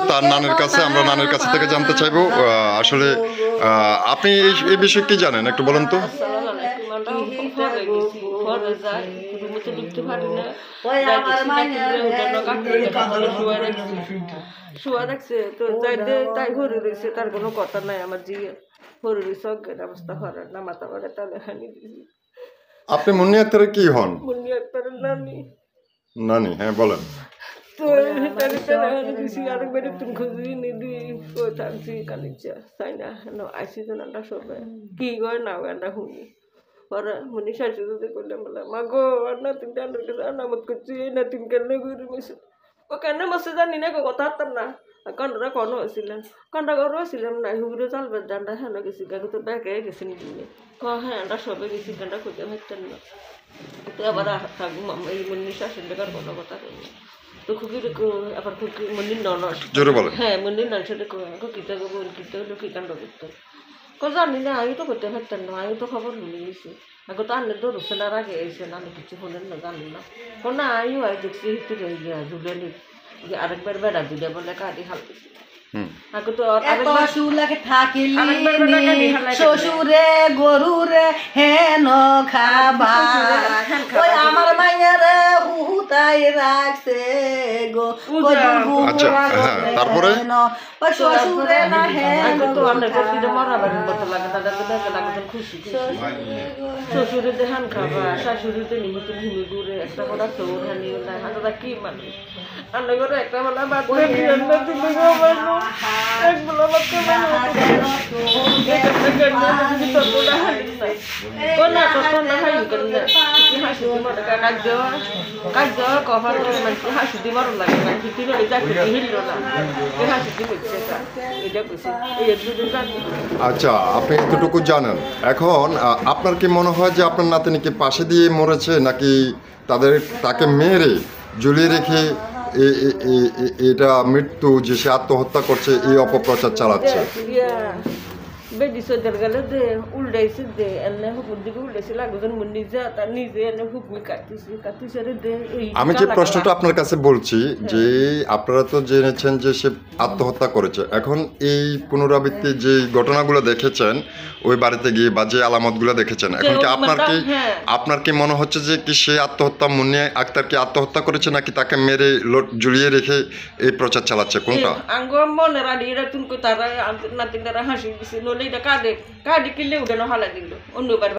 তার নানির কাছে, আমরা নানির কাছে থেকে জানতে চাইবো আসলে আপনি এই বিষয়ে কি জানেন একটু বলেন তো। শুয়া রাখছে তো তাই হরে রয়েছে, তার কোনো কথা নাই। আমার জিয়ে হরে রয়েছে, অজ্ঞান অবস্থা হরার না, মাথা মারে তালে হানি দিয়েছি। আপনি মুন্নি আক্তারের কি হন? মুন্নি আক্তারের নানি। নানি, হ্যাঁ বলেন। তো তাহলে তালে হানি দিয়েছি, আরেকবার একটু খুঁজি নিদি কই থাকছি কালিচা তাই না আইসি জানাটা সবাই কি করে না গানটা শুনি পরে মুনি শাশুড়ি করলাম বলে মা গো না তিন টানের কাছে নামত করছি না তিন কেন ঘুরে মিশে ও কেন বসে জানি না কথা হারতাম না। কন্ডরা কোনো হয়েছিলেন, কন্ডা ঘরও ছিলাম না, হুগুরে চালবার ডান্ডা হেন গেছি গাড়ি তো ব্যাগে গেছে নিয়ে হ্যাঁ আমরা সবে গেছি গানটা খুঁজে হাঁটতেন না। তো আবার থাকবো এই মুন্নি শাশুড়ি দেখার কোনো কথা কই তো খুবই আবার খুবই মন্দির ননস জোরে বলেন। হ্যাঁ মন্দির নন সেটা কিতা কিতা হলো কি কাণ্ড করতো জানি না, আমি তো করতে পারতাম না, আমি তো খবর ভুলে গেছি। আগে তো আনলে তো রুসেনার আগে এসে আমি কিছু হলেন না, জানি না না আমিও দেখছি একটু রয়ে গিয়া ঝুলেনি আরেকবার বেড়া দিলে বলে কাটি হাল দিছি। শ্বশুরে গরুরে হেন খাবার আমার মাইয়ারে হুতাই রাখছে গো তারপরে শ্বশুরে না হেন শ্বশুরে দেহান খাবা শাশুড়িতে নিমিত ভূমি ঘুরে একটা বড় চোর হানি হাঁটা কি মানুষ রান্না করে একটা বেলা বাদ আচ্ছা, আপনি এতটুকু জানেন। এখন আপনার কি মনে হয় যে আপনার নাতনিকে পাশে দিয়ে মরেছে নাকি তাকে মেরে ঝুলিয়ে রেখে এটা মৃত্যু যে সে আত্মহত্যা করছে এই অপপ্রচার চালাচ্ছে? বেদি সদের গেলে দে উল্টাইছে দে এনে হুকুর দিকে উল্টাইছে লাগজন নিজে তার নিজে এনে হুকুমি কাটিছে রে দে। আমি যে প্রশ্নটা আপনার কাছে বলছি যে আপনারা তো জেনেছেন যে সে আত্মহত্যা করেছে, এখন এই পুনরাবৃত্তি যে ঘটনাগুলো দেখেছেন ওই বাড়িতে গিয়ে বা যে আলামতগুলো দেখেছেন, এখন কি আপনার কি মনে হচ্ছে যে কি সে আত্মহত্যা, মুন্নি আক্তার কি আত্মহত্যা করেছে নাকি তাকে মেরে ঝুলিয়ে রেখে এই প্রচার চালাচ্ছে, কোনটা? আঙ্গ মনে রাড়ি এরা তুমি তারা নাতিন তারা হাসি দিছে নলে এটা কাঁদে কিনলে উঠে না হালা দিল অন্যবার